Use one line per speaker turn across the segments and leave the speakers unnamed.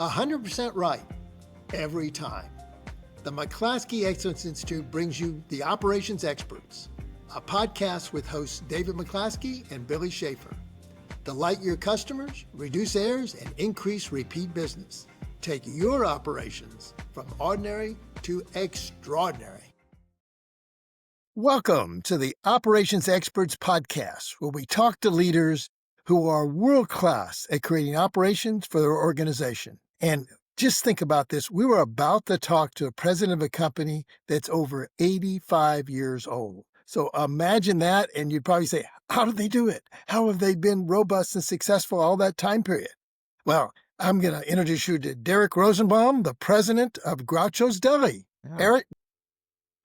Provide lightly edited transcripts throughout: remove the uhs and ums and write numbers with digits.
100% right, every time. The McClaskey Excellence Institute brings you The Operations Experts, a podcast with hosts David McClaskey and Billy Schaefer. Delight your customers, reduce errors, and increase repeat business. Take your operations from ordinary to extraordinary. Welcome to the Operations Experts podcast, where we talk to leaders who are world-class at creating operations for their organization. And just think about this. We were about to talk to a president of a company that's over 85 years old. So imagine that, and you'd probably say, how did they do it? How have they been robust and successful all that time period? Well, I'm going to introduce you to Deric Rosenbaum, the president of Groucho's Deli.
Yeah.
Eric?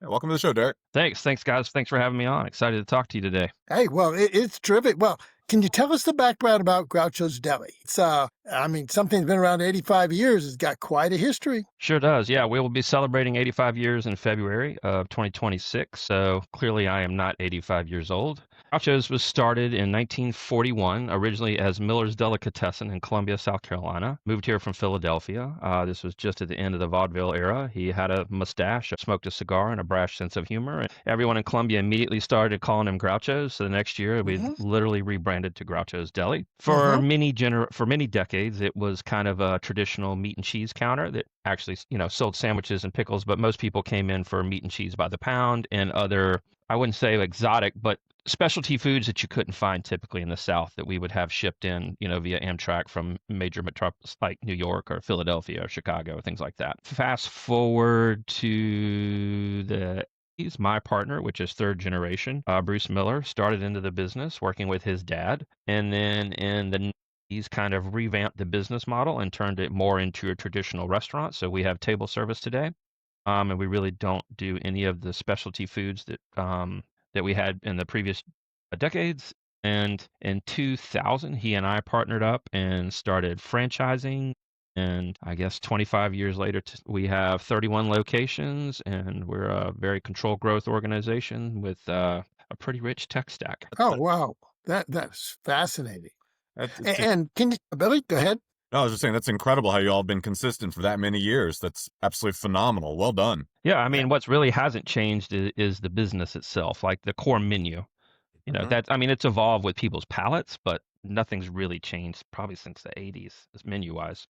Yeah, welcome to the show, Deric.
Thanks, guys. Thanks for having me on. Excited to talk to you today.
Hey, well, it's terrific. Well, can you tell us the background about Groucho's Deli? It's, something that's been around 85 years. It's got quite a history.
Sure does. Yeah, we will be celebrating 85 years in February of 2026. So clearly I am not 85 years old. Groucho's was started in 1941, originally as Miller's Delicatessen in Columbia, South Carolina. Moved here from Philadelphia. This was just at the end of the vaudeville era. He had a mustache, smoked a cigar, and a brash sense of humor. And everyone in Columbia immediately started calling him Groucho's. So the next year, we literally rebranded to Groucho's Deli. For many decades, it was kind of a traditional meat and cheese counter that actually, sold sandwiches and pickles, but most people came in for meat and cheese by the pound and other, I wouldn't say exotic, but specialty foods that you couldn't find typically in the South that we would have shipped in, via Amtrak from major metropolis like New York or Philadelphia or Chicago, things like that. Fast forward to the my partner, which is third generation, Bruce Miller, started into the business working with his dad. And then in the he's kind of revamped the business model and turned it more into a traditional restaurant. So we have table service today, and we really don't do any of the specialty foods that we had in the previous decades. And in 2000, he and I partnered up and started franchising. And I guess 25 years later, we have 31 locations, and we're a very controlled growth organization with a pretty rich tech stack.
Oh, wow. That's fascinating. And can you, Billy, go ahead.
No, I was just saying, that's incredible how you all have been consistent for that many years. That's absolutely phenomenal. Well done.
Yeah, I mean, what's really hasn't changed is the business itself, like the core menu. It's evolved with people's palates, but nothing's really changed probably since the 80s, menu-wise.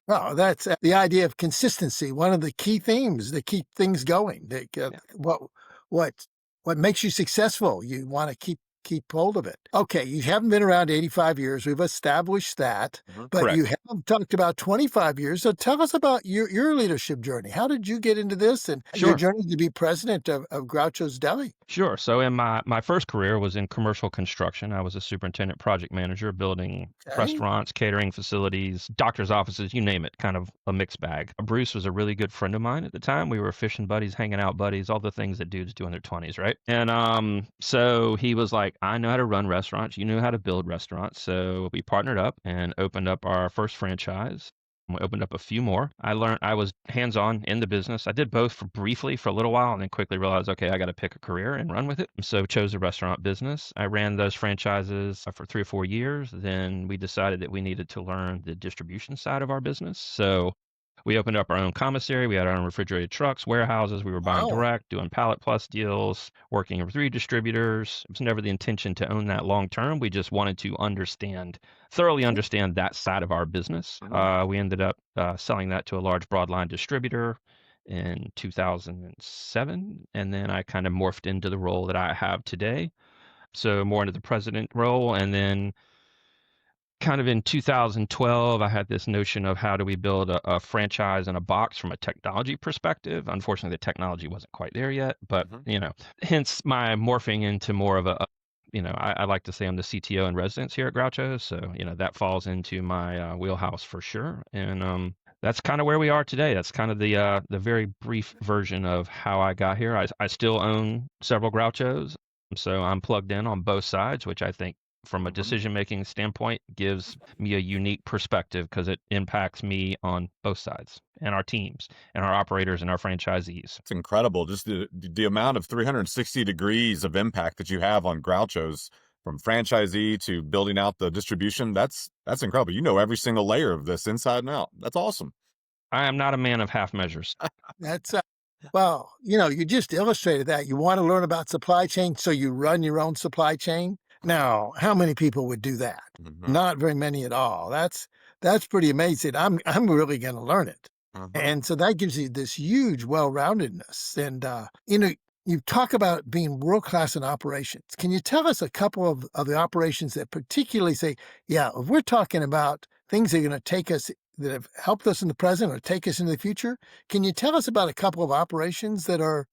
Well, that's the idea of consistency. One of the key themes that keep things going. What makes you successful? You want to keep hold of it. Okay, you haven't been around 85 years. We've established that, but
Correct.
You have talked about 25 years. So tell us about your leadership journey. How did you get into this and your journey to be president of Groucho's Deli?
Sure. So in my first career was in commercial construction. I was a superintendent project manager building restaurants, catering facilities, doctor's offices, you name it, kind of a mixed bag. Bruce was a really good friend of mine at the time. We were fishing buddies, hanging out buddies, all the things that dudes do in their 20s, right? And so he was like, I know how to run restaurants. You know how to build restaurants. So we partnered up and opened up our first franchise. We opened up a few more. I was hands-on in the business. I did both briefly for a little while and then quickly realized, okay, I got to pick a career and run with it. So chose the restaurant business. I ran those franchises for 3 or 4 years. Then we decided that we needed to learn the distribution side of our business. So we opened up our own commissary. We had our own refrigerated trucks, warehouses. We were buying direct, doing Pallet Plus deals, working with 3 distributors. It was never the intention to own that long term. We just wanted to thoroughly understand that side of our business. We ended up selling that to a large broadline distributor in 2007. And then I kind of morphed into the role that I have today. So more into the president role. And then kind of in 2012, I had this notion of how do we build a franchise in a box from a technology perspective. Unfortunately, the technology wasn't quite there yet, but hence my morphing into more of I like to say I'm the CTO in residence here at Groucho. So, that falls into my wheelhouse for sure. And that's kind of where we are today. That's kind of the very brief version of how I got here. I still own several Grouchos, so I'm plugged in on both sides, which I think from a decision-making standpoint gives me a unique perspective because it impacts me on both sides and our teams and our operators and our franchisees.
It's incredible. Just the amount of 360 degrees of impact that you have on Groucho's from franchisee to building out the distribution. That's incredible. You know every single layer of this inside and out. That's awesome.
I am not a man of half measures.
That's well, you just illustrated that. You want to learn about supply chain, so you run your own supply chain. Now, how many people would do that?
Mhm.
Not very many at all. That's pretty amazing. I'm really going to learn it. And so that gives you this huge well-roundedness. And you talk about being world-class in operations. Can you tell us a couple of the operations that particularly say, yeah, if we're talking about things that are going to take us, that have helped us in the present or take us into the future, can you tell us about a couple of operations that are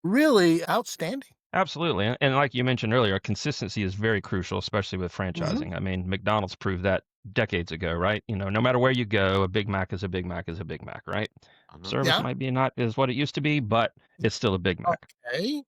really outstanding?
Absolutely. And like you mentioned earlier, consistency is very crucial, especially with
Hmm.
franchising. I mean, McDonald's proved that decades ago, right? No matter where you go, a Big Mac is a Big Mac is a Big Mac, right? Service
Yeah.
might be not as what it used to be, but it's still a Big Mac.
Okay.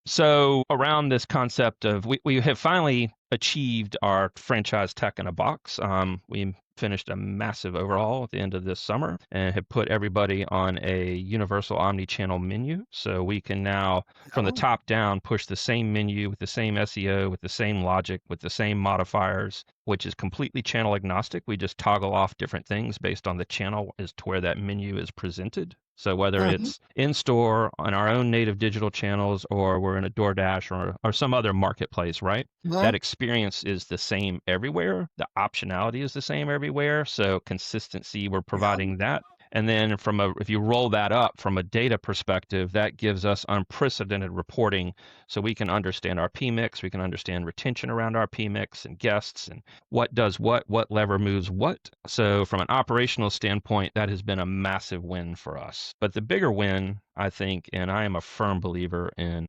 So around this concept of we have finally achieved our franchise tech in a box. We finished a massive overhaul at the end of this summer and have put everybody on a universal omni-channel menu. So we can now, from the
Oh,
top down, push the same menu with the same SEO, with the same logic, with the same modifiers, which is completely channel agnostic. We just toggle off different things based on the channel as to where that menu is presented. So whether
mhm.
it's in store on our own native digital channels or we're in a DoorDash or some other marketplace, right?
Mhm.
That experience is the same everywhere. The optionality is the same everywhere. So consistency, we're
Yeah.
providing that. And then if you roll that up from a data perspective, that gives us unprecedented reporting so we can understand our PMix, we can understand retention around our PMix and guests and what does what lever moves what. So from an operational standpoint, that has been a massive win for us. But the bigger win, I think, and I am a firm believer in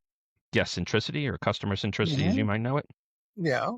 guest centricity or customer centricity, as you
Mhm.
might know it,
Yeah.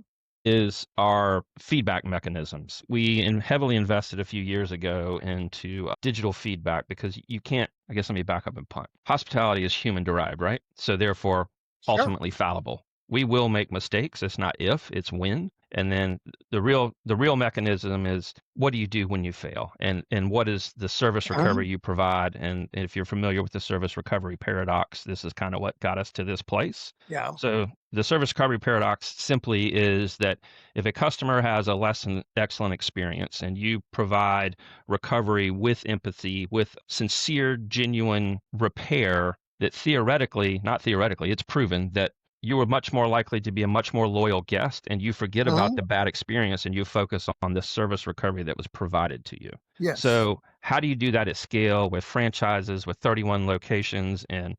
is our feedback mechanisms. We heavily invested a few years ago into digital feedback because you can't, I guess let me back up and punt. Hospitality is human derived, right? So therefore,
Sure.
ultimately fallible. We will make mistakes. It's not if, it's when. And then the real mechanism is what do you do when you fail? And what is the service
Mhm.
recovery you provide? And if you're familiar with the service recovery paradox, this is kind of what got us to this place.
Yeah.
So the service recovery paradox simply is that if a customer has a less than excellent experience and you provide recovery with empathy, with sincere, genuine repair, that theoretically, not theoretically, it's proven that you are much more likely to be a much more loyal guest and you forget about
Mhm.
the bad experience and you focus on the service recovery that was provided to you.
Yes.
So, how do you do that at scale with franchises with 31 locations and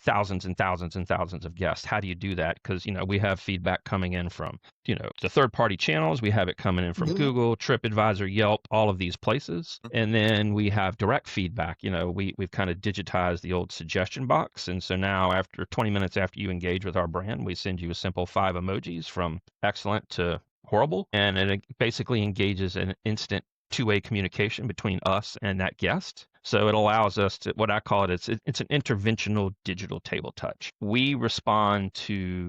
thousands and thousands and thousands of guests? How do you do that? Because we have feedback coming in from the third party channels, we have it coming in from
Mhm.
Google, TripAdvisor, Yelp, all of these places, and then we have direct feedback. We've kind of digitized the old suggestion box, and so now after 20 minutes after you engage with our brand, we send you a simple 5 emojis from excellent to horrible, and it basically engages an instant two-way communication between us and that guest. So it allows us to, what I call it, it's an interventional digital table touch. We respond to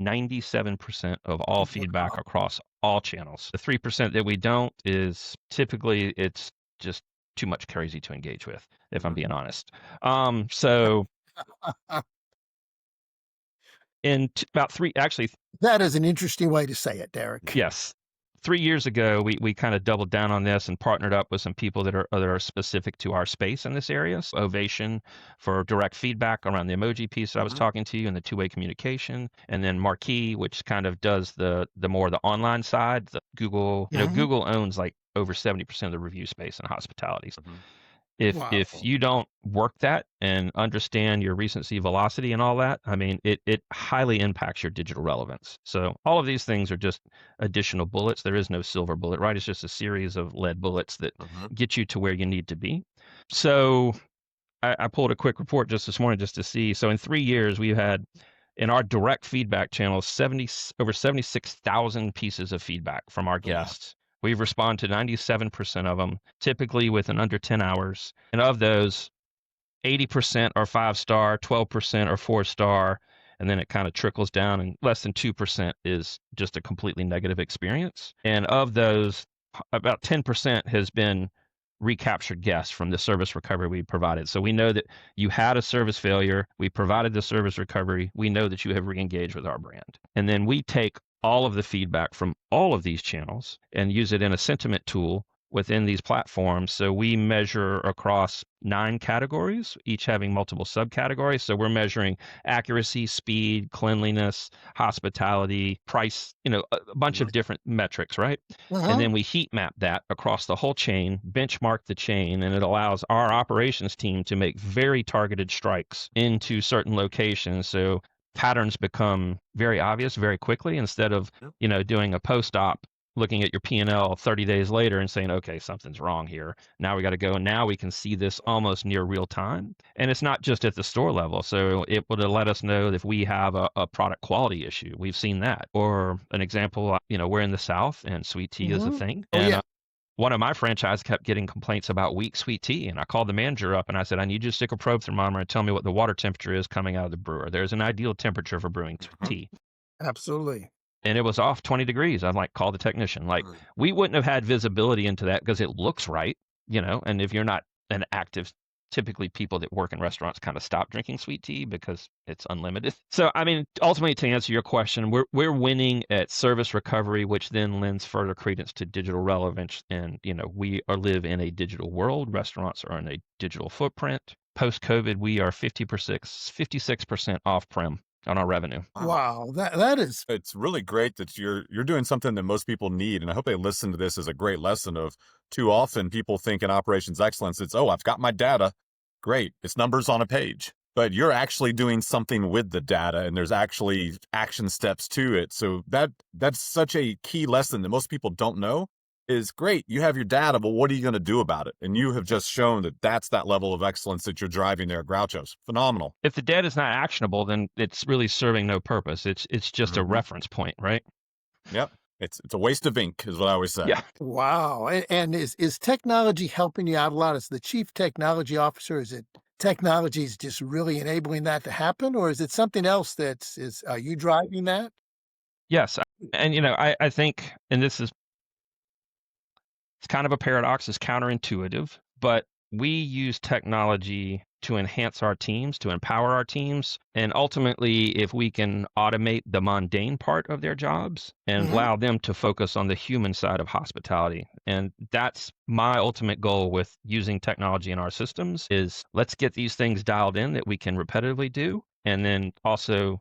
97% of all feedback
Wow.
across all channels. The 3% that we don't is typically it's just too much crazy to engage with, if I'm
Mhm.
being honest. So in about three, actually,
That is an interesting way to say it, Derek.
yes. 3 years ago, we kind of doubled down on this and partnered up with some people that are specific to our space in this area. So Ovation for direct feedback around the emoji piece that I was
Mhm.
talking to you and the two-way communication, and then Marquee, which kind of does the more the online side. The Google,
Mhm.
Google owns like over 70% of the review space in hospitality.
Mhm.
If
Wow.
you don't work that and understand your recency velocity and all that, I mean, it highly impacts your digital relevance. So all of these things are just additional bullets. There is no silver bullet, right? It's just a series of lead bullets that
Mhm.
get you to where you need to be. So I pulled a quick report just this morning just to see. So in 3 years, we've had in our direct feedback channels over 76,000 pieces of feedback from our
Wow.
guests. We've responded to 97% of them, typically within under 10 hours. And of those, 80% are 5 star, 12% are 4 star, and then it kind of trickles down, and less than 2% is just a completely negative experience. And of those, about 10% has been recaptured guests from the service recovery we provided. So we know that you had a service failure. We provided the service recovery. We know that you have re-engaged with our brand. And then we take all of the feedback from all of these channels and use it in a sentiment tool within these platforms. So we measure across 9 categories, each having multiple subcategories. So we're measuring accuracy, speed, cleanliness, hospitality, price, a bunch of different metrics, right? And
Uh-huh.
then we heat map that across the whole chain, benchmark the chain, and it allows our operations team to make very targeted strikes into certain locations. So patterns become very obvious very quickly instead of, doing a post-op looking at your P&L 30 days later and saying, okay, something's wrong here. Now we got to go. And now we can see this almost near real time. And it's not just at the store level. So it would let us know if we have a product quality issue. We've seen that. Or an example, we're in the South and sweet tea is a
Mhm.
thing.
Oh,
And
yeah.
one of my franchise kept getting complaints about weak sweet tea. And I called the manager up and I said, I need you to stick a probe thermometer and tell me what the water temperature is coming out of the brewer. There's an ideal temperature for brewing tea,
Absolutely.
and it was off 20 degrees. I'm like, call the technician. Like, we wouldn't have had visibility into that because it looks right, and if you're not an active, typically people that work in restaurants kind of stop drinking sweet tea because it's unlimited. So, I mean, ultimately, to answer your question, we're winning at service recovery, which then lends further credence to digital relevance. And, we live in a digital world. Restaurants are in a digital footprint. Post COVID, we are 56% off prem on our revenue.
Wow. That is.
It's really great that you're doing something that most people need, and I hope they listen to this as a great lesson of too often people think in operations excellence, it's, oh, I've got my data. Great. It's numbers on a page. But you're actually doing something with the data and there's actually action steps to it. So that's such a key lesson that most people don't know is great. You have your data, but what are you going to do about it? And you have just shown that that's that level of excellence that you're driving there at Groucho's. Phenomenal.
If the data is not actionable, then it's really serving no purpose. It's just a reference point, right?
Yep. It's a waste of ink is what I always say.
Yeah.
Wow. And is technology helping you out a lot as the chief technology officer? Is it technology is just really enabling that to happen, or is it something else are you driving that?
Yes. And I think, and it's kind of a paradox, it's counterintuitive, but we use technology to enhance our teams, to empower our teams. And ultimately, if we can automate the mundane part of their jobs and
Mhm.
allow them to focus on the human side of hospitality. And that's my ultimate goal with using technology in our systems is let's get these things dialed in that we can repetitively do. And then also,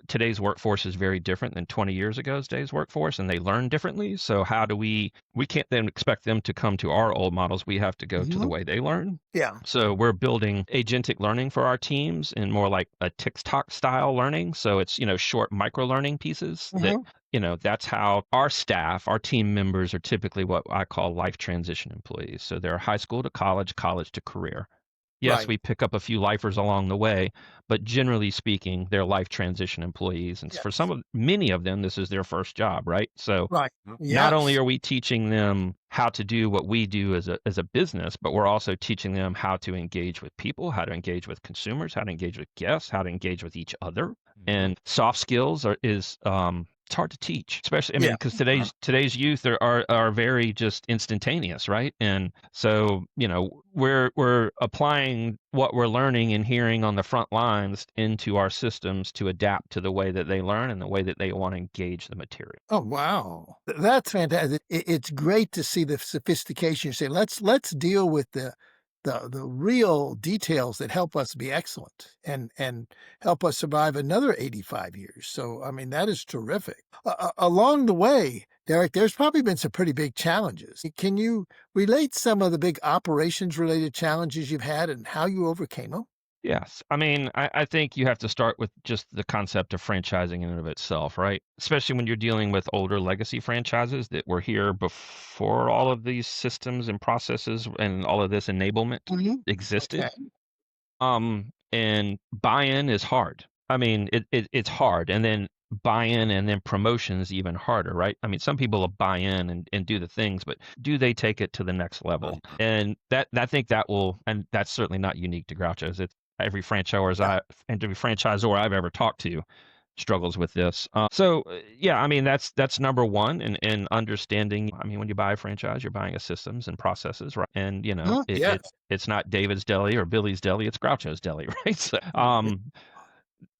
today's workforce is very different than 20 years ago's day's workforce, and they learn differently. So how do we can't then expect them to come to our old models. We have to go to the
Mhm.
way they learn.
Yeah.
So we're building agentic learning for our teams in more like a TikTok style learning. So it's, short micro learning pieces that,
Mhm.
that's how our staff, our team members are typically what I call life transition employees. So they're high school to college, college to career. Yes,
Right.
we pick up a few lifers along the way, but generally speaking, they're life transition employees. And for
Yes.
many of them, this is their first job, right? So
Right.
not only
Yes.
are we teaching them how to do what we do as a business, but we're also teaching them how to engage with people, how to engage with consumers, how to engage with guests, how to engage with each other. And soft skills is it's hard to teach, especially, I mean,
Yeah.
because today's youth are very just instantaneous, right? And so, we're applying what we're learning and hearing on the front lines into our systems to adapt to the way that they learn and the way that they want to engage the material.
Oh, wow. That's fantastic. It's great to see the sophistication. You say, let's deal with the real details that help us be excellent and help us survive another 85 years. So, I mean, that is terrific. Along the way, Derek, there's probably been some pretty big challenges. Can you relate some of the big operations related challenges you've had and how you overcame them?
Yes. I mean, I think you have to start with just the concept of franchising in and of itself, right? Especially when you're dealing with older legacy franchises that were here before all of these systems and processes and all of this enablement
Mhm.
existed.
Okay.
And buy-in is hard. I mean, it's hard. And then buy-in and then promotion is even harder, right? I mean, some people will buy in and do the things, but do they take it to the next level? And that I think that will, and that's certainly not unique to Groucho's. It's every
Yeah.
franchisor I've ever talked to struggles with this. Yeah, I mean that's number one in understanding. I mean, when you buy a franchise, you're buying a systems and processes, right? And
Yes.
it's not David's Deli or Billy's Deli, it's Groucho's Deli, right? So,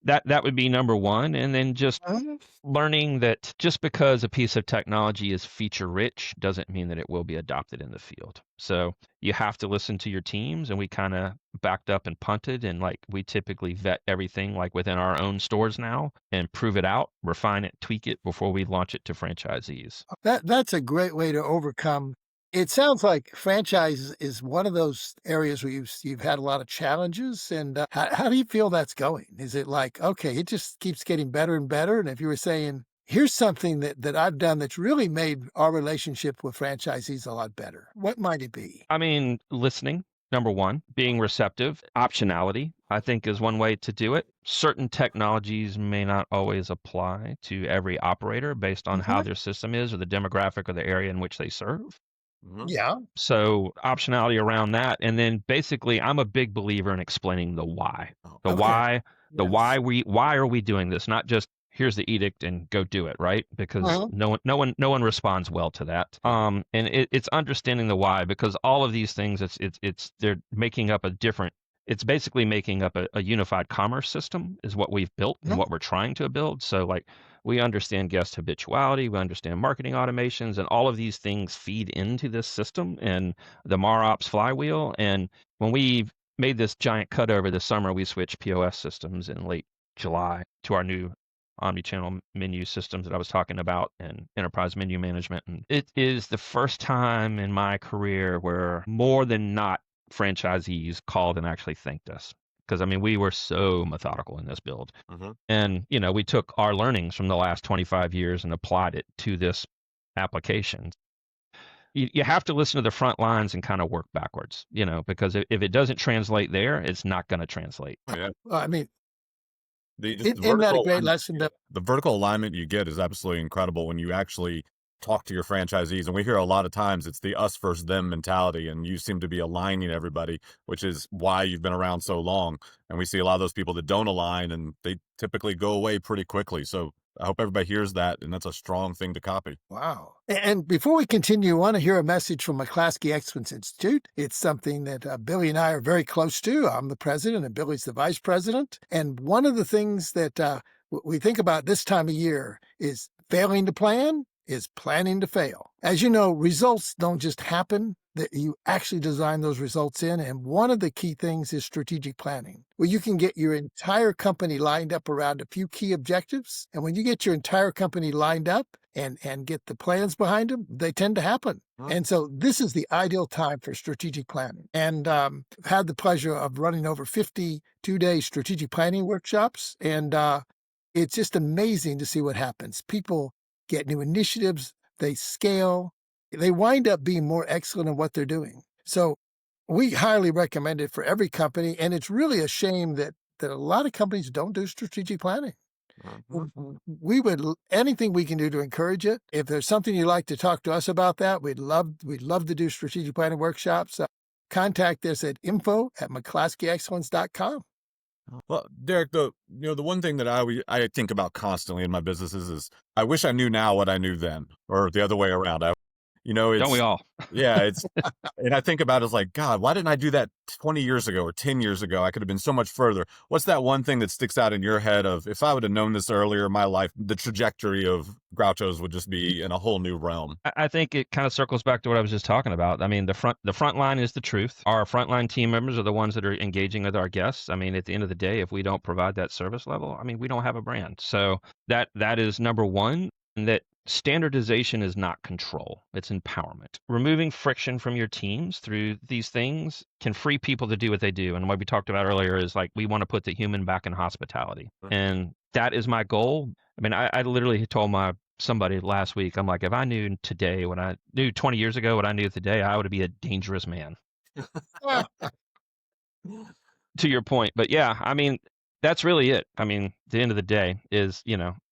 that would be number one, and then just
Mhm.
learning that just because a piece of technology is feature rich doesn't mean that it will be adopted in the field. So you have to listen to your teams, and we kind of backed up and punted, and like we typically vet everything like within our own stores now and prove it out, refine it, tweak it before we launch it to franchisees.
That's a great way to overcome. It sounds like franchise is one of those areas where you've had a lot of challenges. And how do you feel that's going? Is it like, okay, it just keeps getting better and better? And if you were saying, here's something that I've done that's really made our relationship with franchisees a lot better, what might it be?
I mean, listening, number one, being receptive, optionality, I think is one way to do it. Certain technologies may not always apply to every operator based on how
Mhm.
their system is or the demographic or the area in which they serve.
Mhm.
Yeah.
So optionality around that. And then basically I'm a big believer in explaining the why.
Oh,
The
Okay.
why,
Yes.
why are we doing this? Not just here's the edict and go do it, right? Because
Mhm.
no one responds well to that.
yeah.
And it's understanding the why, because all of these things it's they're making up a different, it's basically making up a unified commerce system is what we've built and
Mhm.
what we're trying to build. So like we understand guest habituality, we understand marketing automations, and all of these things feed into this system and the MarOps flywheel. And when we made this giant cutover this summer, we switched POS systems in late July to our new omni-channel menu systems that I was talking about and enterprise menu management. And it is the first time in my career where more than not franchisees called and actually thanked us. Because I mean, we were so methodical in this build.
Mhm.
And, we took our learnings from the last 25 years and applied it to this application. You have to listen to the front lines and kind of work backwards, because if it doesn't translate there, it's not going to translate.
Oh, yeah.
Well, I mean,
Just the
isn't that a
vertical
great
alignment
lesson
you
to?
get. The vertical alignment you get is absolutely incredible when you actually talk to your franchisees. And we hear a lot of times it's the us versus them mentality, and you seem to be aligning everybody, which is why you've been around so long. And we see a lot of those people that don't align, and they typically go away pretty quickly. So I hope everybody hears that, and that's a strong thing to copy.
Wow. And before we continue, I want to hear a message from McClaskey Excellence Institute. It's something that Billy and I are very close to. I'm the president and Billy's the vice president. And one of the things that we think about this time of year is failing to plan is planning to fail. As you know, results don't just happen, that you actually design those results in. And one of the key things is strategic planning, where you can get your entire company lined up around a few key objectives. And when you get your entire company lined up and get the plans behind them, they tend to happen.
Huh?
And so this is the ideal time for strategic planning. And I've had the pleasure of running over 50 two-day strategic planning workshops. And it's just amazing to see what happens. People get new initiatives, they scale, they wind up being more excellent in what they're doing. So we highly recommend it for every company. And it's really a shame that a lot of companies don't do strategic planning.
Mhm.
We would anything we can do to encourage it. If there's something you'd like to talk to us about that, we'd love to do strategic planning workshops. Contact us at info@mcclaskeyexcellence.com.
Well, Derek, the one thing that I think about constantly in my businesses is I wish I knew now what I knew then, or the other way around.
Don't we
It's
all?
yeah, and I think about it as like, God, why didn't I do that 20 years ago or 10 years ago? I could have been so much further. What's that one thing that sticks out in your head of if I would have known this earlier, my life, the trajectory of Groucho's would just be in a whole new realm.
I think it kind of circles back to what I was just talking about. I mean, the front line is the truth. Our frontline team members are the ones that are engaging with our guests. I mean, at the end of the day, if we don't provide that service level, I mean, we don't have a brand. So that is number one. And that standardization is not control; it's empowerment. Removing friction from your teams through these things can free people to do what they do. And what we talked about earlier is like we want to put the human back in hospitality, and that is my goal. I mean, I literally told my somebody last week, I'm like, if I knew today what I knew 20 years ago, what I knew today, I would be a dangerous man, to your point. But yeah, I mean, that's really it. I mean, the end of the day is,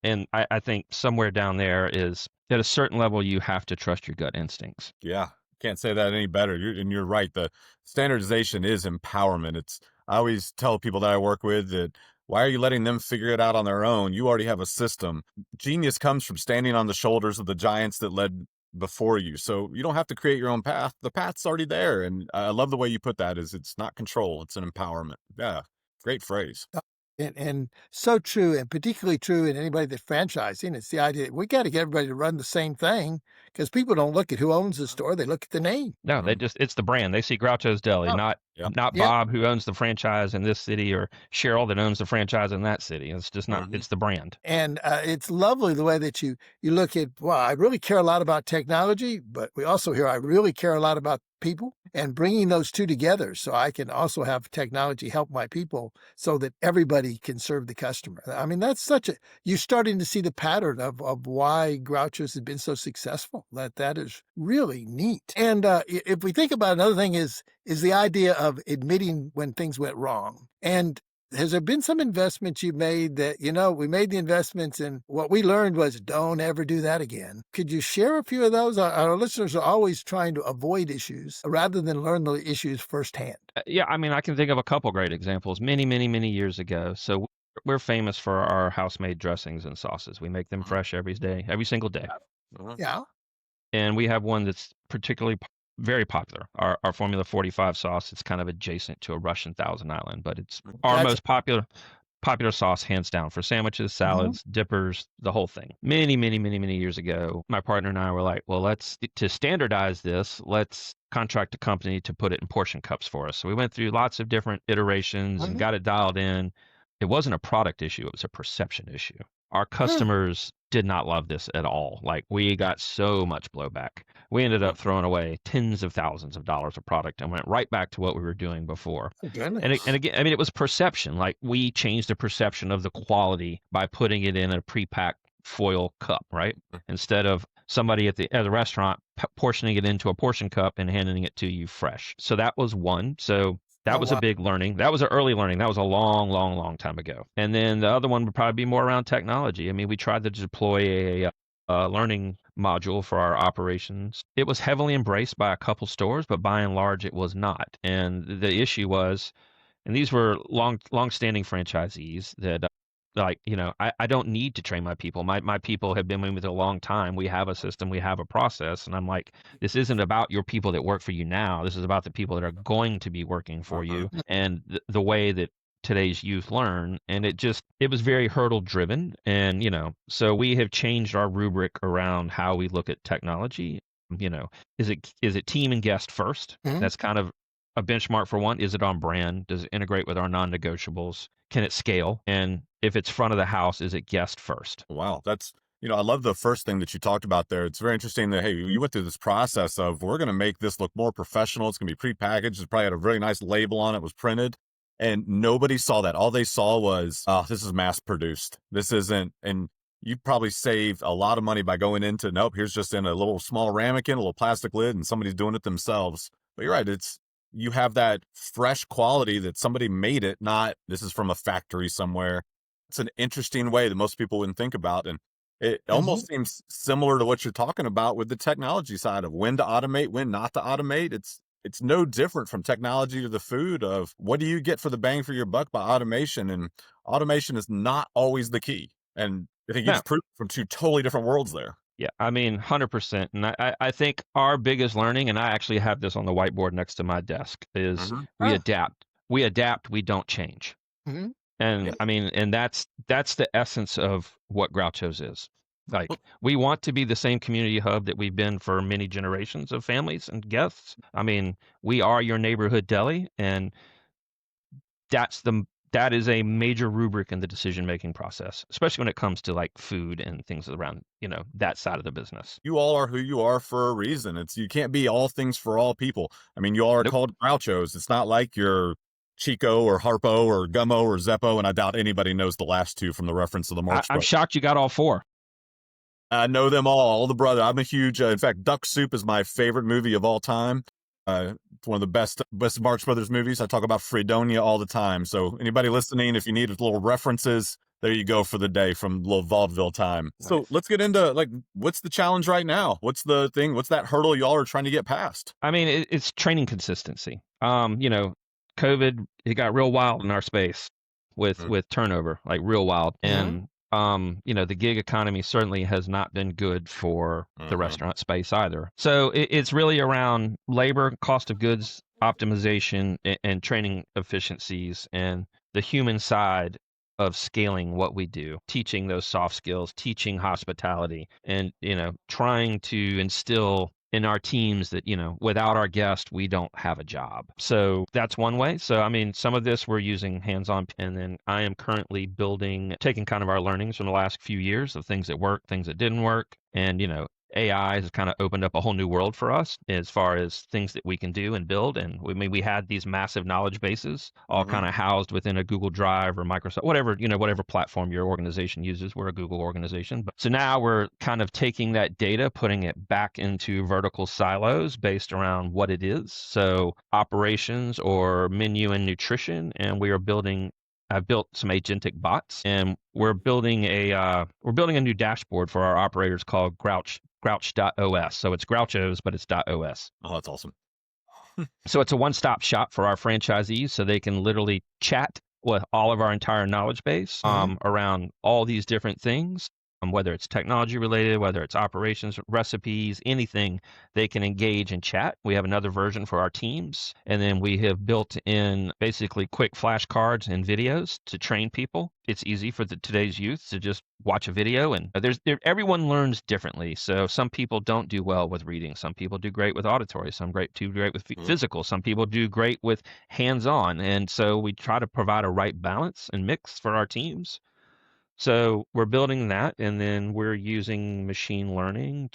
and I think somewhere down there is at a certain level, you have to trust your gut instincts.
Yeah, can't say that any better. You're right. The standardization is empowerment. I always tell people that I work with that Why are you letting them figure it out on their own? You already have a system. Genius comes from standing on the shoulders of the giants that led before you. So you don't have to create your own path. The path's already there. And I love the way you put that is it's not control, it's an empowerment. Yeah. Great phrase.
And so true, and particularly true in anybody that's franchising. It's the idea that we got to get everybody to run the same thing because people don't look at who owns the store; they look at the name.
No, they just it's the brand. They see Groucho's Deli,
Oh,
not
Yep.
not
yeah.
Bob who owns the franchise in this city or Cheryl that owns the franchise in that city. It's just not.
Mhm.
It's the brand.
And it's lovely the way that you look at, well, I really care a lot about technology, but we also hear I really care a lot about people and bringing those two together so I can also have technology help my people so that everybody can serve the customer. I mean, that's you're starting to see the pattern of why Groucho's has been so successful. That is really neat. And if we think about another thing is the idea of admitting when things went wrong. And has there been some investments you made that, we made the investments and what we learned was don't ever do that again? Could you share a few of those? Our listeners are always trying to avoid issues rather than learn the issues firsthand.
Yeah, I mean, I can think of a couple great examples. Many, many, many years ago. So we're famous for our house-made dressings and sauces. We make them fresh every day, every single day.
Uh-huh.
Yeah.
And we have one that's particularly very popular. Our Formula 45 sauce. It's kind of adjacent to a Russian Thousand Island, but it's our
Gotcha.
most popular sauce, hands down, for sandwiches, salads, dippers, the whole thing. Many, many, many, many years ago, my partner and I were like, well, to standardize this, let's contract a company to put it in portion cups for us. So we went through lots of different iterations and got it dialed in. It wasn't a product issue, it was a perception issue. Our customers did not love this at all. Like, we got so much blowback. We ended up throwing away tens of thousands of dollars of product and went right back to what we were doing before. And again, I mean, it was perception. Like, we changed the perception of the quality by putting it in a pre-packed foil cup, right? Instead of somebody at the restaurant portioning it into a portion cup and handing it to you fresh. So that was one. So that was a big learning. That was an early learning. That was a long, long, long time ago. And then the other one would probably be more around technology. I mean, we tried to deploy a learning module for our operations. It was heavily embraced by a couple stores, but by and large, it was not. And the issue was, and these were long-standing franchisees that I don't need to train my people. My people have been with me a long time. We have a system, we have a process. And I'm like, this isn't about your people that work for you now. This is about the people that are going to be working for you and the way that today's youth learn. And it was very hurdle driven. And, so we have changed our rubric around how we look at technology. Is it team and guest first? That's kind of a benchmark for one. Is it on brand? Does it integrate with our non-negotiables? Can it scale? And if it's front of the house, is it guest first?
Wow. That's, I love the first thing that you talked about there. It's very interesting that, hey, you went through this process of, we're going to make this look more professional. It's going to be prepackaged. It probably had a really nice label on it, was printed. And nobody saw that. All they saw was, oh, this is mass produced. This isn't, and you probably saved a lot of money by going into, nope, here's just in a little small ramekin, a little plastic lid, and somebody's doing it themselves. But you're right. You have that fresh quality that somebody made it, not this is from a factory somewhere. It's an interesting way that most people wouldn't think about. And it almost seems similar to what you're talking about with the technology side of when to automate, when not to automate. It's no different from technology to the food of what do you get for the bang for your buck by automation? And automation is not always the key. And I think you just proved from two totally different worlds there.
Yeah, I mean, 100%. And I think our biggest learning, and I actually have this on the whiteboard next to my desk, is we adapt. We adapt, we don't change. And I mean, and that's the essence of what Groucho's is. Like, we want to be the same community hub that we've been for many generations of families and guests. I mean, we are your neighborhood deli, and that is a major rubric in the decision-making process, especially when it comes to like food and things around, that side of the business.
You all are who you are for a reason. You can't be all things for all people. I mean, you all are called Grouchos. It's not like you're Chico or Harpo or Gummo or Zeppo, and I doubt anybody knows the last two from the reference of the Marx
I'm
Brothers.
shocked you got all four.
I know them all the brother. I'm a huge, in fact, Duck Soup is my favorite movie of all time. It's one of the best Marx Brothers movies. I talk about Fredonia all the time. So anybody listening, if you need little references, there you go for the day from little vaudeville time. Nice. So let's get into what's the challenge right now? What's the thing? What's that hurdle y'all are trying to get past?
I mean, it's training consistency. COVID, it got real wild in our space. with
Mm.
with turnover, like real wild.
Mhm.
And the gig economy certainly has not been good for the
Mhm.
restaurant space either. So it's really around labor, cost of goods optimization, and training efficiencies, and the human side of scaling what we do, teaching those soft skills, teaching hospitality, and trying to instill in our teams that without our guest we don't have a job. So that's one way. So I mean, some of this we're using hands-on, and then I am currently taking kind of our learnings from the last few years of things that worked, things that didn't work, and AI has kind of opened up a whole new world for us as far as things that we can do and build. And we had these massive knowledge bases all
Mhm.
kind of housed within a Google Drive or Microsoft, whatever platform your organization uses. We're a Google organization. But so now we're kind of taking that data, putting it back into vertical silos based around what it is. So operations or menu and nutrition, and we are building I've built some agentic bots, and we're building a new dashboard for our operators called Grouch.os. So it's Grouchos, but it's .os.
Oh, that's awesome.
So it's a one-stop shop for our franchisees, so they can literally chat with all of our entire knowledge base
Mhm.
around all these different things, whether it's technology related, whether it's operations, recipes, anything, they can engage and chat. We have another version for our teams, and then we have built in basically quick flashcards and videos to train people. It's easy for today's youth to just watch a video, and everyone learns differently. So some people don't do well with reading. Some people do great with auditory. Some do great with
Mhm.
physical. Some people do great with hands-on. And so we try to provide a right balance and mix for our teams. So we're building that, and then we're using machine learning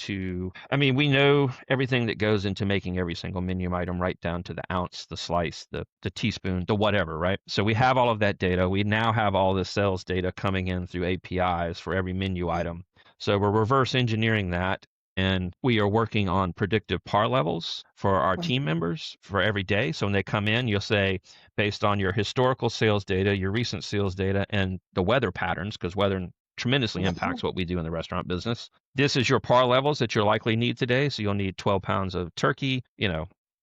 we know everything that goes into making every single menu item, right down to the ounce, the slice, the teaspoon, the whatever, right? So we have all of that data. We now have all the sales data coming in through APIs for every menu item. So we're reverse engineering that, and we are working on predictive par levels for our team members for every day. So when they come in, you'll say, based on your historical sales data, your recent sales data, and the weather patterns, because weather tremendously
Mhm.
impacts what we do in the restaurant business. This is your par levels that you'll likely need today. So you'll need 12 pounds of turkey,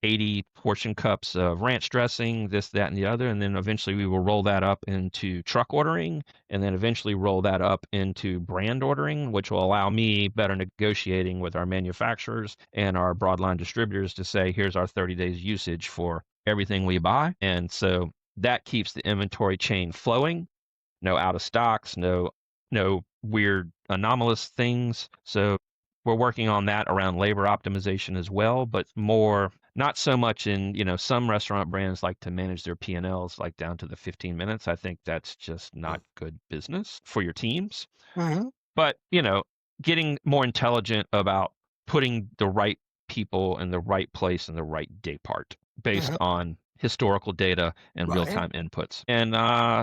80 portion cups of ranch dressing, this, that, and the other. And then eventually we will roll that up into truck ordering, and then eventually roll that up into brand ordering, which will allow me better negotiating with our manufacturers and our broadline distributors to say, here's our 30 days usage for everything we buy. And so that keeps the inventory chain flowing. No out of stocks, no weird anomalous things. So we're working on that around labor optimization as well, but more not so much in, some restaurant brands like to manage their P&Ls like down to the 15 minutes. I think that's just not good business for your teams.
Mhm.
But, getting more intelligent about putting the right people in the right place in the right day part based
Mhm.
on historical data and
Right.
real-time inputs. And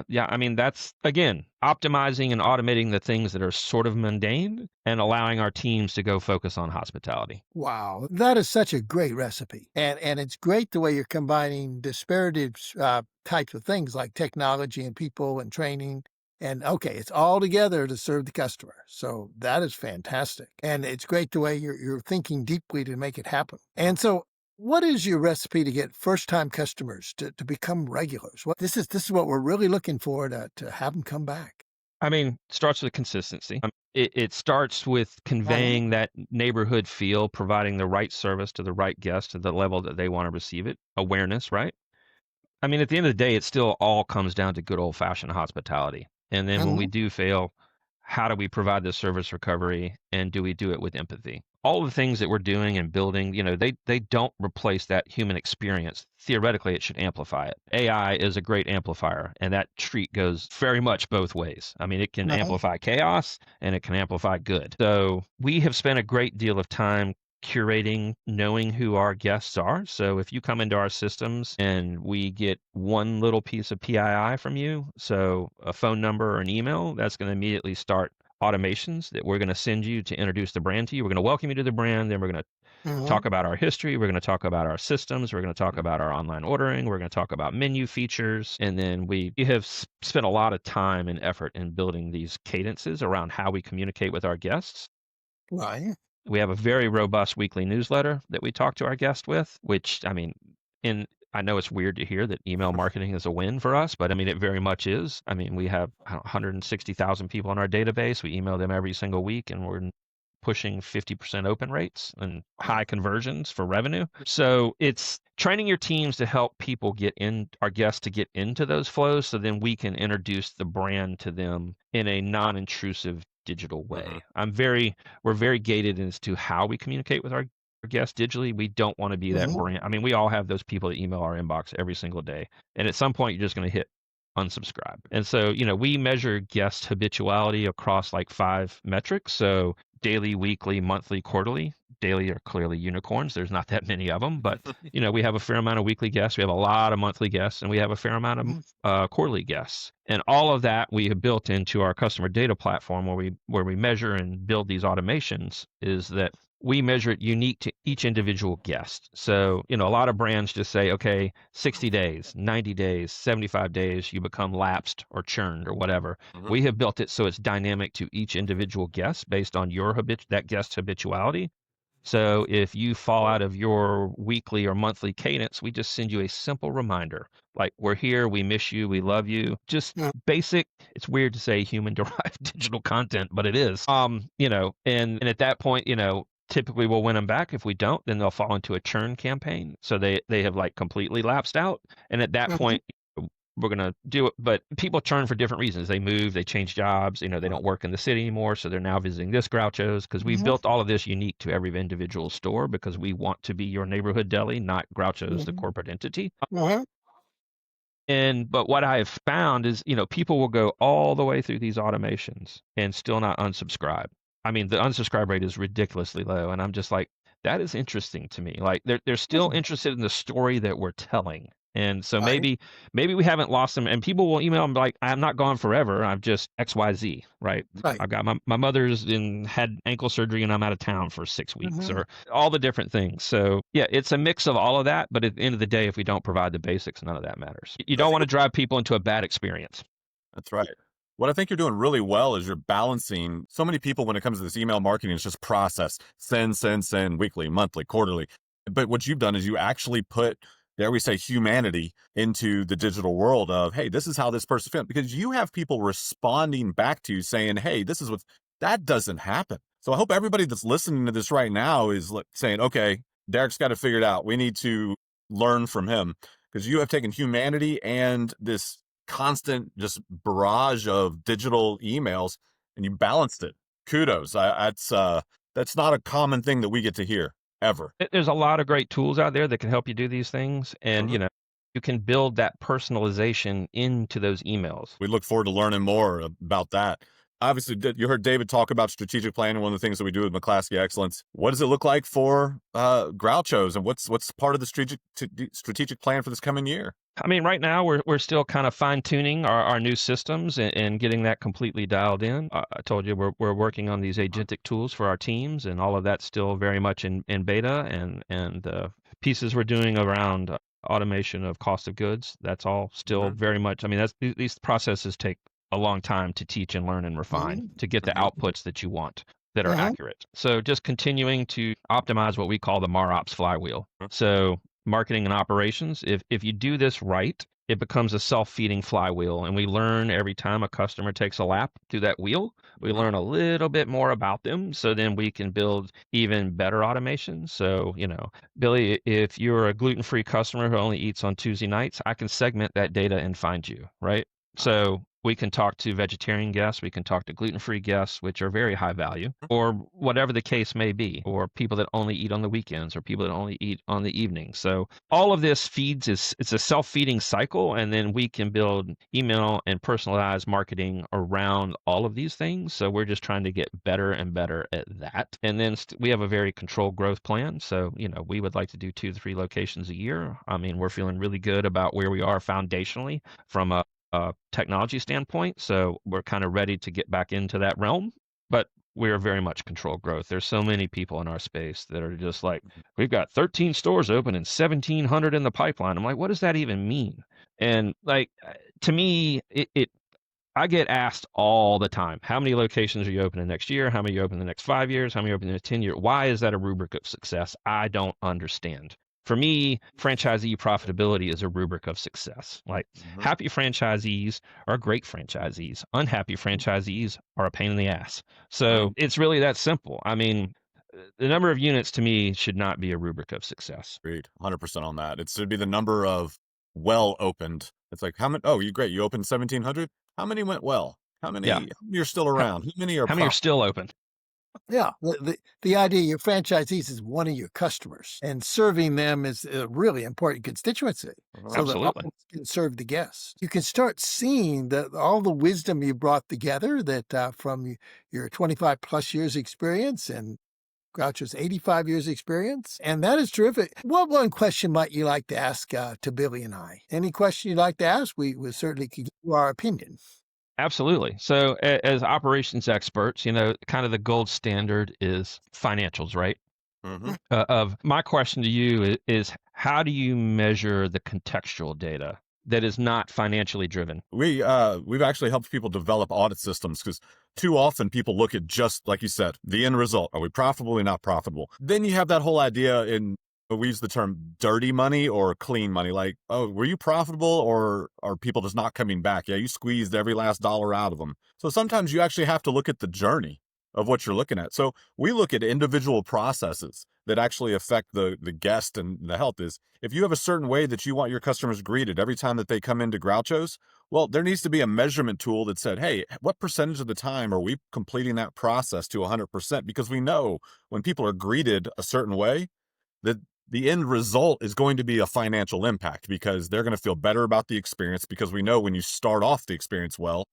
yeah, that's again optimizing and automating the things that are sort of mundane and allowing our teams to go focus on hospitality.
Wow, that is such a great recipe, and it's great the way you're combining disparate types of things like technology and people and training. And okay, it's all together to serve the customer. So that is fantastic, and it's great the way you're thinking deeply to make it happen. And so, what is your recipe to get first time customers to become regulars? This is what we're really looking for to have them come back.
Starts with consistency. It starts with
Mhm.
conveying that neighborhood feel, providing the right service to the right guest to the level that they want to receive it. Awareness, right? At the end of the day, it still all comes down to good old fashioned hospitality. And then when we
Mhm.
do fail, how do we provide the service recovery, and do we do it with empathy? All the things that we're doing and building, they don't replace that human experience. Theoretically, it should amplify it. AI is a great amplifier, and that treat goes very much both ways. It can
Mhm.
amplify chaos and it can amplify good. So we have spent a great deal of time curating, knowing who our guests are. So if you come into our systems and we get one little piece of PII from you, so a phone number or an email, that's going to immediately start automations that we're going to send you to introduce the brand to you. We're going to welcome you to the brand. Then we're going to
Mhm.
talk about our history. We're going to talk about our systems. We're going to talk
Mhm.
about our online ordering. We're going to talk about menu features. And then we have spent a lot of time and effort in building these cadences around how we communicate with our guests.
Right.
We have a very robust weekly newsletter that we talk to our guests with, which, in I know it's weird to hear that email marketing is a win for us, but I mean, it very much is. I mean, we have 160,000 people in our database. We email them every single week, and we're pushing 50% open rates and high conversions for revenue. So it's training your teams to help people get in, our guests to get into those flows, so then we can introduce the brand to them in a non-intrusive digital way. We're very gated as to how we communicate with our guests digitally. We don't want to be that brand. I mean, we all have those people that email our inbox every single day. And at some point, you're just going to hit unsubscribe. And so, we measure guest habituality across like 5 metrics. So daily, weekly, monthly, quarterly. Daily are clearly unicorns. There's not that many of them, but we have a fair amount of weekly guests. We have a lot of monthly guests, and we have a fair amount of quarterly guests. And all of that we have built into our customer data platform, where we measure and build these automations. Is that we measure it unique to each individual guest. So, a lot of brands just say, okay, 60 days, 90 days, 75 days, you become lapsed or churned or whatever. We have built it so it's dynamic to each individual guest based on that guest's habituality. So if you fall out of your weekly or monthly cadence, we just send you a simple reminder. Like, we're here, we miss you, we love you. Just basic, it's weird to say human derived digital content, but it is. And at that point, typically we'll win them back. If we don't, then they'll fall into a churn campaign. So they have like completely lapsed out. And at that point, we're going to do it. But people churn for different reasons. They move, they change jobs, they don't work in the city anymore. So they're now visiting this Groucho's, because we built all of this unique to every individual store, because we want to be your neighborhood deli, not Groucho's, the corporate entity. But what I have found is, people will go all the way through these automations and still not unsubscribe. I mean, the unsubscribe rate is ridiculously low. And I'm just like, that is interesting to me. Like, they're still interested in the story that we're telling. And so maybe we haven't lost them. And people will email them like, I'm not gone forever. I'm just XYZ, right? I've got my mother's had ankle surgery and I'm out of town for 6 weeks, or all the different things. So yeah, it's a mix of all of that. But at the end of the day, if we don't provide the basics, none of that matters. You don't want to drive people into a bad experience.
That's right. What I think you're doing really well is you're balancing. So many people, when it comes to this email marketing, it's just process, send, weekly, monthly, quarterly. But what you've done is you actually put, dare we say, humanity into the digital world of, hey, this is how this person feels. Because you have people responding back to you saying, hey, this is what, that doesn't happen. So I hope everybody that's listening to this right now is saying, okay, Deric's got it figured out. We need to learn from him, because you have taken humanity and this constant just barrage of digital emails and you balanced it. Kudos. That's not a common thing that we get to hear ever.
There's a lot of great tools out there that can help you do these things. And, you can build that personalization into those emails.
We look forward to learning more about that. Obviously, you heard David talk about strategic planning, one of the things that we do with McClaskey Excellence. What does it look like for Groucho's, and what's part of the strategic plan for this coming year?
I mean, right now we're still kind of fine tuning our new systems and getting that completely dialed in. I told you we're working on these agentic tools for our teams, and all of that's still very much in beta, and pieces we're doing around automation of cost of goods. That's all still very much. I mean, these processes take a long time to teach and learn and refine to get the outputs that you want that are accurate. So just continuing to optimize what we call the MarOps flywheel. So marketing and operations, if you do this right, it becomes a self-feeding flywheel, and we learn every time a customer takes a lap through that wheel. We learn a little bit more about them, so then we can build even better automation. So, Billy, if you're a gluten-free customer who only eats on Tuesday nights, I can segment that data and find you, right? So we can talk to vegetarian guests, we can talk to gluten-free guests, which are very high value, or whatever the case may be, or people that only eat on the weekends, or people that only eat on the evening. So all of this it's a self-feeding cycle, and then we can build email and personalized marketing around all of these things. So we're just trying to get better and better at that. And then we have a very controlled growth plan. So, we would like to do 2 to 3 locations a year. I mean, we're feeling really good about where we are foundationally from a technology standpoint. So we're kind of ready to get back into that realm, but we're very much controlled growth. There's so many people in our space that are just like, we've got 13 stores open and 1,700 in the pipeline. I'm like, what does that even mean? And like, to me, I get asked all the time, how many locations are you opening next year? How many are you open in the next 5 years? How many are open in the next 10 years? Why is that a rubric of success? I don't understand. For me, franchisee profitability is a rubric of success. Like happy franchisees are great franchisees. Unhappy franchisees are a pain in the ass. So it's really that simple. I mean, the number of units to me should not be a rubric of success.
Agreed, 100% on that. It should be the number of well opened. It's like how many? Oh, you great. You opened 1,700. How many went well? How
Yeah.
many are still around? How many are
How many are still open?
Yeah, the idea your franchisees is one of your customers, and serving them is a really important constituency, so that all
Absolutely.
can serve the guests. You can start seeing that all the wisdom you brought together that from your 25 plus years experience and Groucho's 85 years experience, and that is terrific. What one question might you like to ask to Billy and I? Any question you'd like to ask? We certainly could give you our opinion.
Absolutely. So as operations experts, kind of the gold standard is financials, right? Of my question to you is how do you measure the contextual data that is not financially driven?
We've actually helped people develop audit systems because too often people look at just like you said, the end result. Are we profitable or not profitable? Then you have that whole idea in we use the term dirty money or clean money. Like, oh, were you profitable or are people just not coming back? Yeah, you squeezed every last dollar out of them. So sometimes you actually have to look at the journey of what you're looking at. So we look at individual processes that actually affect the guest and the health. Is if you have a certain way that you want your customers greeted every time that they come into Groucho's, well, there needs to be a measurement tool that said, hey, what percentage of the time are we completing that process to 100%? Because we know when people are greeted a certain way, that the end result is going to be a financial impact because they're going to feel better about the experience because we know when you start off the experience well,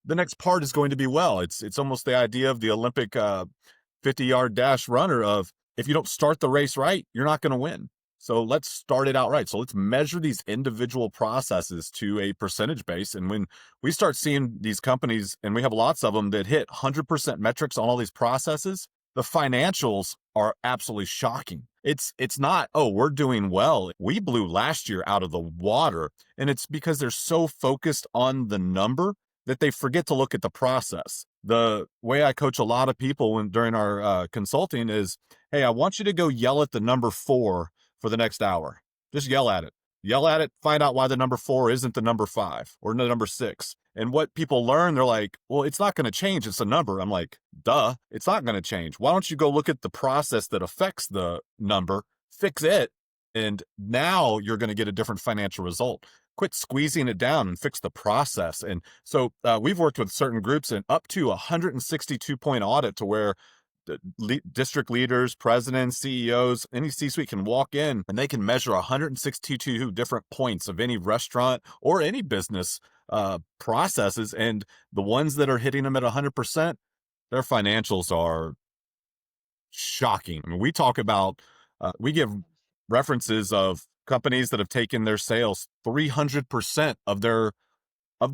the next part is going to be well. It's almost the idea of the Olympic 50-yard dash runner of if you don't start the race right, you're not going to win. So let's start it out right. So let's measure these individual processes to a percentage base. And when we start seeing these companies, and we have lots of them that hit 100% metrics on all these processes, the financials are absolutely shocking. It's not, oh, we're doing well. We blew last year out of the water. And it's because they're so focused on the number that they forget to look at the process. The way I coach a lot of people during our consulting is, hey, I want you to go yell at the number 4 for the next hour. Just yell at it. Yell at it, find out why the number 4 isn't the number 5 or the number 6. And what people learn, they're like, well, it's not going to change. It's a number. I'm like, duh, it's not going to change. Why don't you go look at the process that affects the number, fix it, and now you're going to get a different financial result. Quit squeezing it down and fix the process. And so we've worked with certain groups in up to 162-point audit to where district leaders, presidents, CEOs, any C-suite can walk in and they can measure 162 different points of any restaurant or any business processes. And the ones that are hitting them at 100%, their financials are shocking. I mean, we talk about, we give references of companies that have taken their sales 300% of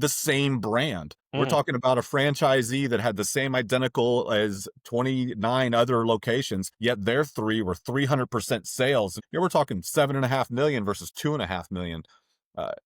the same brand. We're talking about a franchisee that had the same identical as 29 other locations, yet their 3 were 300% sales. Here we're talking 7.5 million versus 2.5 million.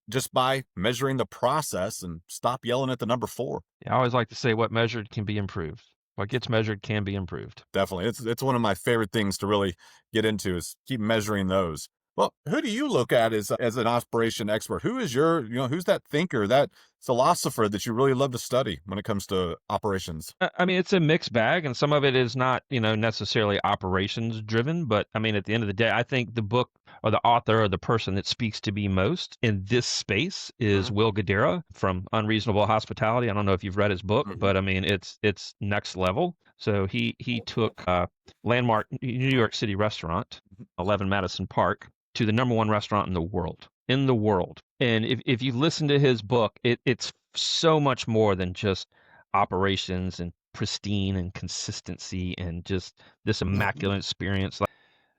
Just by measuring the process and stop yelling at the number 4.
Yeah, I always like to say what measured can be improved. What gets measured can be improved.
Definitely. It's one of my favorite things to really get into is keep measuring those. Well, who do you look at as an operation expert? Who is who's that thinker, that philosopher that you really love to study when it comes to operations?
I mean, it's a mixed bag, and some of it is not, necessarily operations driven. But I mean, at the end of the day, I think the book or the author or the person that speaks to me most in this space is Will Guidara from Unreasonable Hospitality. I don't know if you've read his book, but I mean, it's next level. So he took a landmark New York City restaurant, 11 Madison Park, to the number 1 restaurant in the world. And if you listen to his book, it's so much more than just operations and pristine and consistency and just this immaculate experience. Like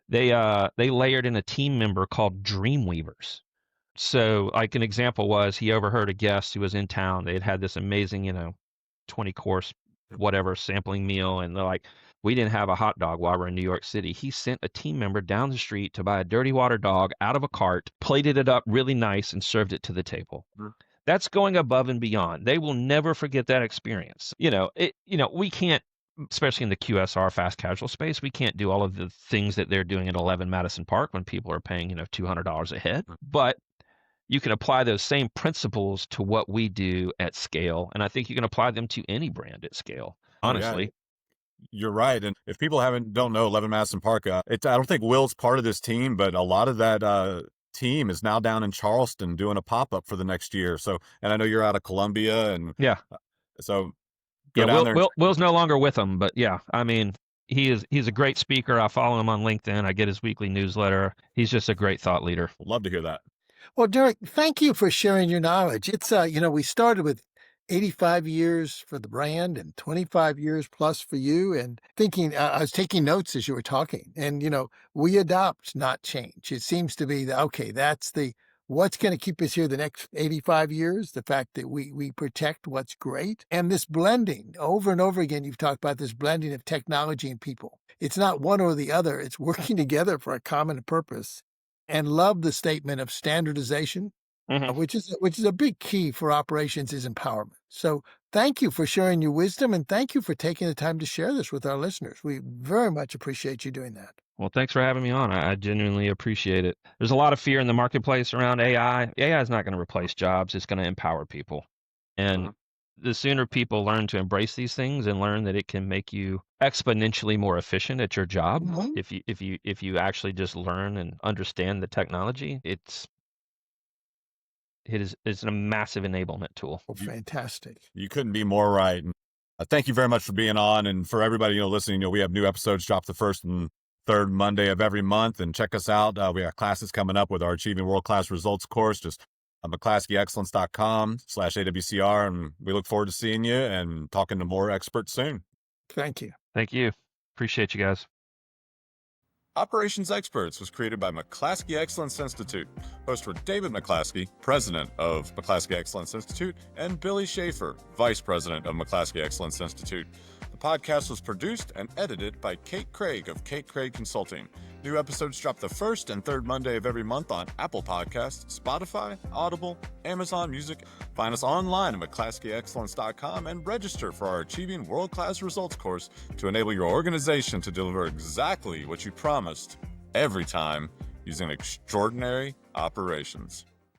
they layered in a team member called Dreamweavers. So like an example was he overheard a guest who was in town. They had this amazing, 20 course whatever sampling meal, and they're like, we didn't have a hot dog while we're in New York City. He sent a team member down the street to buy a dirty water dog out of a cart, plated it up really nice, and served it to the table. That's going above and beyond. They will never forget that experience. We can't especially in the QSR fast casual space, we can't do all of the things that they're doing at 11 Madison Park when people are paying, $200 a head. But you can apply those same principles to what we do at scale. And I think you can apply them to any brand at scale, honestly.
Yeah, you're right. And if people don't know 11 Madison Park, I don't think Will's part of this team, but a lot of that team is now down in Charleston doing a pop-up for the next year. So, and I know you're out of Columbia, and
Yeah.
So go
Yeah,
down there.
Will's no longer with them, but yeah, I mean, he's a great speaker. I follow him on LinkedIn. I get his weekly newsletter. He's just a great thought leader.
Love to hear that.
Well, Deric, thank you for sharing your knowledge. It's, we started with 85 years for the brand and 25 years plus for you. And thinking, I was taking notes as you were talking. And, we adopt, not change. It seems to be, okay, that's what's going to keep us here the next 85 years, the fact that we protect what's great. And this blending, over and over again, you've talked about this blending of technology and people. It's not one or the other. It's working together for a common purpose. And love the statement of standardization, which is a big key for operations, is empowerment. So thank you for sharing your wisdom, and thank you for taking the time to share this with our listeners. We very much appreciate you doing that.
Well, thanks for having me on. I genuinely appreciate it. There's a lot of fear in the marketplace around AI. AI is not going to replace jobs. It's going to empower people. And the sooner people learn to embrace these things and learn that it can make you exponentially more efficient at your job, if you actually just learn and understand the technology, it's a massive enablement tool.
Oh, fantastic.
You couldn't be more right. And thank you very much for being on. And for everybody, listening, we have new episodes drop the first and third Monday of every month. And check us out. We got classes coming up with our Achieving World-Class Results course. Just McClaskeyExcellence.com/AWCR. And we look forward to seeing you and talking to more experts soon.
Thank you.
Thank you. Appreciate you guys.
Operations Experts was created by McClaskey Excellence Institute. Hosts were David McClaskey, president of McClaskey Excellence Institute, and Billy Schaefer, vice president of McClaskey Excellence Institute. The podcast was produced and edited by Kate Craig of Kate Craig Consulting. New episodes drop the first and third Monday of every month on Apple Podcasts, Spotify, Audible, Amazon Music. Find us online at McClaskeyExcellence.com and register for our Achieving World-Class Results course to enable your organization to deliver exactly what you promised every time using extraordinary operations.